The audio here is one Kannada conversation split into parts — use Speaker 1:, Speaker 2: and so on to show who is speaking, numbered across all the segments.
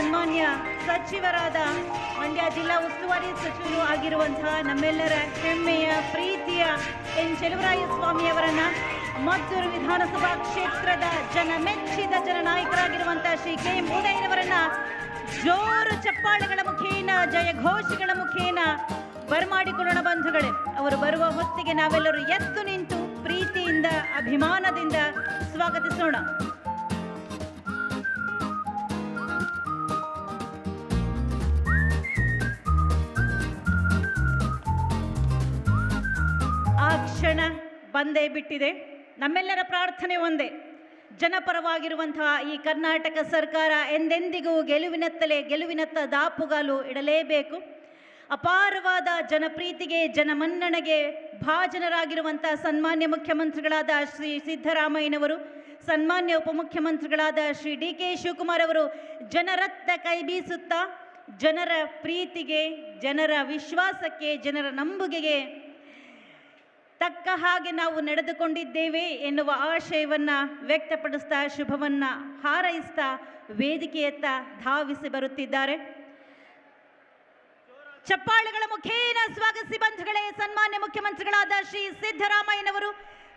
Speaker 1: ಸನ್ಮಾನ್ಯ ಸಚಿವರಾದ ಮಂಡ್ಯ ಜಿಲ್ಲಾ ಉಸ್ತುವಾರಿ ಸಚಿವರು ಆಗಿರುವಂತಹ ನಮ್ಮೆಲ್ಲರ ಹೆಮ್ಮೆಯ ಪ್ರೀತಿಯ ಎನ್ ಚೆಲುವರಾಯಸ್ವಾಮಿಯವರನ್ನ ಮದ್ದೂರು ವಿಧಾನಸಭಾ ಕ್ಷೇತ್ರದ ಜನಮೆಚ್ಚಿದ ಜನನಾಯಕರಾಗಿರುವಂತಹ ಶ್ರೀ ಕೆ ಎಂ ಉದಯನವರನ್ನ ಜೋರು ಚಪ್ಪಾಳೆಗಳ ಮುಖೇನ ಜಯಘೋಷಗಳ ಮುಖೇನ ಬರಮಾಡಿಕೊಳ್ಳೋಣ ಬಂಧುಗಳೇ. ಅವರು ಬರುವ ಹೊತ್ತಿಗೆ ನಾವೆಲ್ಲರೂ ಎದ್ದು ನಿಂತು ಪ್ರೀತಿಯಿಂದ ಅಭಿಮಾನದಿಂದ ಸ್ವಾಗತಿಸೋಣ. ಆ ಕ್ಷಣ ಬಂದೇ ಬಿಟ್ಟಿದೆ. ನಮ್ಮೆಲ್ಲರ ಪ್ರಾರ್ಥನೆ ಒಂದೇ, ಜನಪರವಾಗಿರುವಂತಹ ಈ ಕರ್ನಾಟಕ ಸರ್ಕಾರ ಎಂದೆಂದಿಗೂ ಗೆಲುವಿನತ್ತ ದಾಪುಗಾಲು ಇಡಲೇಬೇಕು. ಅಪಾರವಾದ ಜನಪ್ರೀತಿಗೆ ಜನಮನ್ನಣೆಗೆ ಭಾಜನರಾಗಿರುವಂತಹ ಸನ್ಮಾನ್ಯ ಮುಖ್ಯಮಂತ್ರಿಗಳಾದ ಶ್ರೀ ಸಿದ್ದರಾಮಯ್ಯನವರು, ಸನ್ಮಾನ್ಯ ಉಪಮುಖ್ಯಮಂತ್ರಿಗಳಾದ ಶ್ರೀ ಡಿ ಕೆ ಶಿವಕುಮಾರ್ ಅವರು ಜನರತ್ತ ಕೈ ಬೀಸುತ್ತಾ ಜನರ ಪ್ರೀತಿಗೆ, ಜನರ ವಿಶ್ವಾಸಕ್ಕೆ, ಜನರ ನಂಬುಗೆಗೆ ತಕ್ಕ ಹಾಗೆ ನಾವು ನಡೆದುಕೊಂಡಿದ್ದೇವೆ ಎನ್ನುವ ಆಶಯವನ್ನು ವ್ಯಕ್ತಪಡಿಸ್ತಾ ಶುಭವನ್ನು ಹಾರೈಸ್ತಾ ವೇದಿಕೆಯತ್ತ ಧಾವಿಸಿ ಬರುತ್ತಿದ್ದಾರೆ. ಚಪ್ಪಾಳೆಗಳ ಮುಖೇನ ಸ್ವಾಗತಿಸಿ ಬಂಧುಗಳೇ. ಸನ್ಮಾನ್ಯ ಮುಖ್ಯಮಂತ್ರಿಗಳಾದ ಶ್ರೀ ಸಿದ್ದರಾಮಯ್ಯನವರು,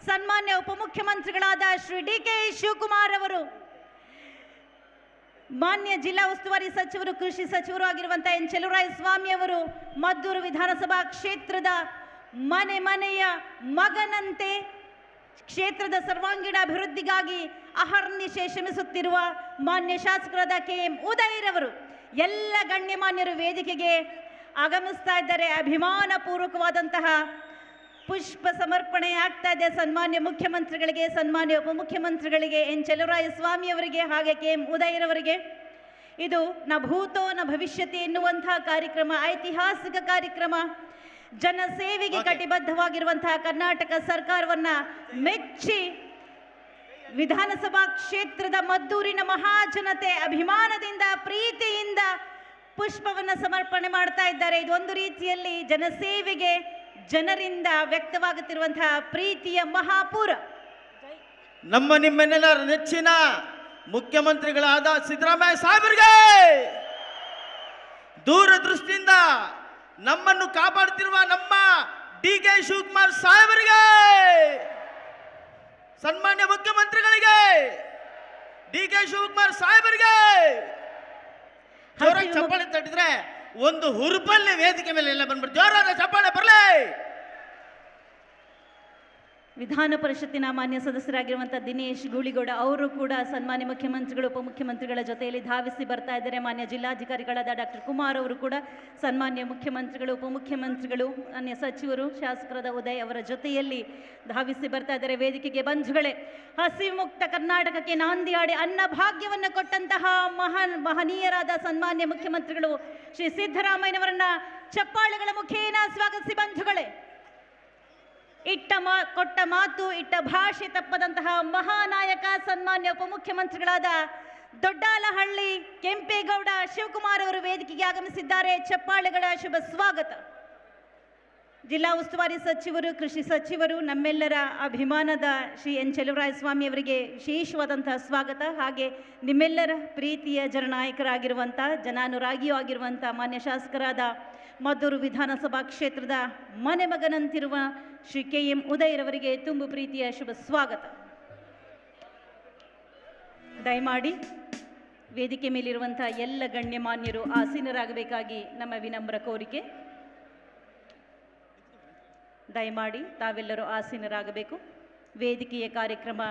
Speaker 1: ಸನ್ಮಾನ್ಯ ಉಪಮುಖ್ಯಮಂತ್ರಿಗಳಾದ ಶ್ರೀ ಡಿ ಕೆ ಶಿವಕುಮಾರ್ ಅವರು, ಮಾನ್ಯ ಜಿಲ್ಲಾ ಉಸ್ತುವಾರಿ ಸಚಿವರು ಕೃಷಿ ಸಚಿವರು ಆಗಿರುವಂತಹ ಎನ್ ಚೆಲುವರಾಯಸ್ವಾಮಿ ಅವರು, ಮದ್ದೂರು ವಿಧಾನಸಭಾ ಕ್ಷೇತ್ರದ ಮನೆಯ ಮಗನಂತೆ ಕ್ಷೇತ್ರದ ಸರ್ವಾಂಗೀಣ ಅಭಿವೃದ್ಧಿಗಾಗಿ ಅಹರ್ನಿಶೆ ಶ್ರಮಿಸುತ್ತಿರುವ ಮಾನ್ಯ ಶಾಸಕರಾದ ಕೆ ಎಂ ಉದಯರವರು, ಎಲ್ಲ ಗಣ್ಯಮಾನ್ಯರು ವೇದಿಕೆಗೆ ಆಗಮಿಸ್ತಾ ಇದ್ದಾರೆ. ಅಭಿಮಾನ ಪೂರ್ವಕವಾದಂತಹ ಪುಷ್ಪ ಸಮರ್ಪಣೆ ಆಗ್ತಾ ಇದೆ ಸನ್ಮಾನ್ಯ ಮುಖ್ಯಮಂತ್ರಿಗಳಿಗೆ, ಸನ್ಮಾನ್ಯ ಉಪಮುಖ್ಯಮಂತ್ರಿಗಳಿಗೆ, ಎನ್ ಚೆಲುವರಾಯಸ್ವಾಮಿ ಅವರಿಗೆ ಹಾಗೆ ಕೆ ಎಂ ಉದಯರವರಿಗೆ. ಇದು ನ ಭೂತೋ ನ ಭವಿಷ್ಯತಿ ಎನ್ನುವಂತಹ ಕಾರ್ಯಕ್ರಮ, ಐತಿಹಾಸಿಕ ಕಾರ್ಯಕ್ರಮ. ಜನಸೇವೆಗೆ ಕಟಿಬದ್ಧವಾಗಿರುವಂತಹ ಕರ್ನಾಟಕ ಸರ್ಕಾರವನ್ನ ಮೆಚ್ಚಿ ವಿಧಾನಸಭಾ ಕ್ಷೇತ್ರದ ಮದ್ದೂರಿನ ಮಹಾಜನತೆ ಅಭಿಮಾನದಿಂದ ಪ್ರೀತಿಯಿಂದ ಪುಷ್ಪವನ್ನು ಸಮರ್ಪಣೆ ಮಾಡ್ತಾ ಇದ್ದಾರೆ. ಇದೊಂದು ರೀತಿಯಲ್ಲಿ ಜನಸೇವೆಗೆ ಜನರಿಂದ ವ್ಯಕ್ತವಾಗುತ್ತಿರುವಂತಹ ಪ್ರೀತಿಯ ಮಹಾಪೂರ.
Speaker 2: ನಮ್ಮ ನಿಮ್ಮೆಲ್ಲರ ನೆಚ್ಚಿನ ಮುಖ್ಯಮಂತ್ರಿಗಳಾದ ಸಿದ್ದರಾಮಯ್ಯ ಸಾಹೇಬರಿಗೆ, ದೂರದೃಷ್ಟಿಯಿಂದ ನಮ್ಮನ್ನು ಕಾಪಾಡುತ್ತಿರುವ ನಮ್ಮ ಡಿ ಕೆ ಶಿವಕುಮಾರ್ ಸಾಹೇಬರಿಗೆ, ಸನ್ಮಾನ್ಯ ಮುಖ್ಯಮಂತ್ರಿಗಳಿಗೆ, ಡಿ ಕೆ ಶಿವಕುಮಾರ್ ಸಾಹೇಬರಿಗೆ ಜೋರಾಗಿ ಚಪ್ಪಾಳೆ ತಟ್ಟಿದ್ರೆ ಒಂದು ಹುರುಪಲ್ಲಿ ವೇದಿಕೆ ಮೇಲೆ ಎಲ್ಲ ಬಂದ್ಬಿಟ್ಟು ಜೋರಾದ ಚಪ್ಪಾಳೆ ಬರಲಿ.
Speaker 1: ವಿಧಾನ ಪರಿಷತ್ತಿನ ಮಾನ್ಯ ಸದಸ್ಯರಾಗಿರುವಂತಹ ದಿನೇಶ್ ಗೂಳಿಗೌಡ ಅವರು ಕೂಡ ಸನ್ಮಾನ್ಯ ಮುಖ್ಯಮಂತ್ರಿಗಳು ಉಪಮುಖ್ಯಮಂತ್ರಿಗಳ ಜೊತೆಯಲ್ಲಿ ಧಾವಿಸಿ ಬರ್ತಾ ಇದ್ದಾರೆ. ಮಾನ್ಯ ಜಿಲ್ಲಾಧಿಕಾರಿಗಳಾದ ಡಾಕ್ಟರ್ ಕುಮಾರ್ ಅವರು ಕೂಡ ಸನ್ಮಾನ್ಯ ಮುಖ್ಯಮಂತ್ರಿಗಳು ಉಪಮುಖ್ಯಮಂತ್ರಿಗಳು ಮಾನ್ಯ ಸಚಿವರು ಶಾಸಕರಾದ ಉದಯ್ ಅವರ ಜೊತೆಯಲ್ಲಿ ಧಾವಿಸಿ ಬರ್ತಾ ಇದ್ದಾರೆ ವೇದಿಕೆಗೆ. ಬಂಧುಗಳೇ, ಹಸಿವು ಮುಕ್ತ ಕರ್ನಾಟಕಕ್ಕೆ ನಾಂದಿಯಾಡಿ ಅನ್ನ ಭಾಗ್ಯವನ್ನು ಕೊಟ್ಟಂತಹ ಮಹನೀಯರಾದ ಸನ್ಮಾನ್ಯ ಮುಖ್ಯಮಂತ್ರಿಗಳು ಶ್ರೀ ಸಿದ್ದರಾಮಯ್ಯನವರನ್ನ ಚಪ್ಪಾಳೆಗಳ ಮುಖೇನ ಸ್ವಾಗತಿಸಿ ಬಂಧುಗಳೇ. ಕೊಟ್ಟ ಮಾತು ಇಟ್ಟ ಭಾಷೆ ತಪ್ಪದಂತಹ ಮಹಾನಾಯಕ ಸನ್ಮಾನ್ಯ ಉಪಮುಖ್ಯಮಂತ್ರಿಗಳಾದ ದೊಡ್ಡಾಲಹಳ್ಳಿ ಕೆಂಪೇಗೌಡ ಶಿವಕುಮಾರ್ ಅವರು ವೇದಿಕೆಗೆ ಆಗಮಿಸಿದ್ದಾರೆ. ಚಪ್ಪಾಳೆಗಳ ಶುಭ ಸ್ವಾಗತ. ಜಿಲ್ಲಾ ಉಸ್ತುವಾರಿ ಸಚಿವರು ಕೃಷಿ ಸಚಿವರು ನಮ್ಮೆಲ್ಲರ ಅಭಿಮಾನದ ಶ್ರೀ ಎನ್ ಚೆಲುವರಾಯಸ್ವಾಮಿ ಅವರಿಗೆ ವಿಶೇಷವಾದಂತಹ ಸ್ವಾಗತ. ಹಾಗೆ ನಿಮ್ಮೆಲ್ಲರ ಪ್ರೀತಿಯ ಜನನಾಯಕರಾಗಿರುವಂಥ ಜನಾನುರಾಗಿಯೂ ಆಗಿರುವಂಥ ಮಾನ್ಯ ಶಾಸಕರಾದ ಮದ್ದೂರು ವಿಧಾನಸಭಾ ಕ್ಷೇತ್ರದ ಮನೆಮಗನಂತಿರುವ ಶ್ರೀ ಕೆ ಎಂ ಉದಯರವರಿಗೆ ತುಂಬು ಪ್ರೀತಿಯ ಶುಭ ಸ್ವಾಗತ. ದಯಮಾಡಿ ವೇದಿಕೆ ಮೇಲಿರುವಂಥ ಎಲ್ಲ ಗಣ್ಯಮಾನ್ಯರು ಆಸೀನರಾಗಬೇಕಾಗಿ ನಮ್ಮ ವಿನಮ್ರ ಕೋರಿಕೆ. ದಯಮಾಡಿ ತಾವೆಲ್ಲರೂ ಆಸೀನರಾಗಬೇಕು. ವೇದಿಕೆಯ ಕಾರ್ಯಕ್ರಮ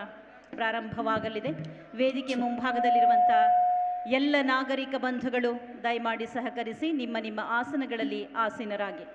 Speaker 1: ಪ್ರಾರಂಭವಾಗಲಿದೆ. ವೇದಿಕೆ ಮುಂಭಾಗದಲ್ಲಿರುವಂಥ ಎಲ್ಲ ನಾಗರಿಕ ಬಂಧುಗಳು ದಯಮಾಡಿ ಸಹಕರಿಸಿ ನಿಮ್ಮ ಆಸನಗಳಲ್ಲಿ ಆಸೀನರಾಗಿ.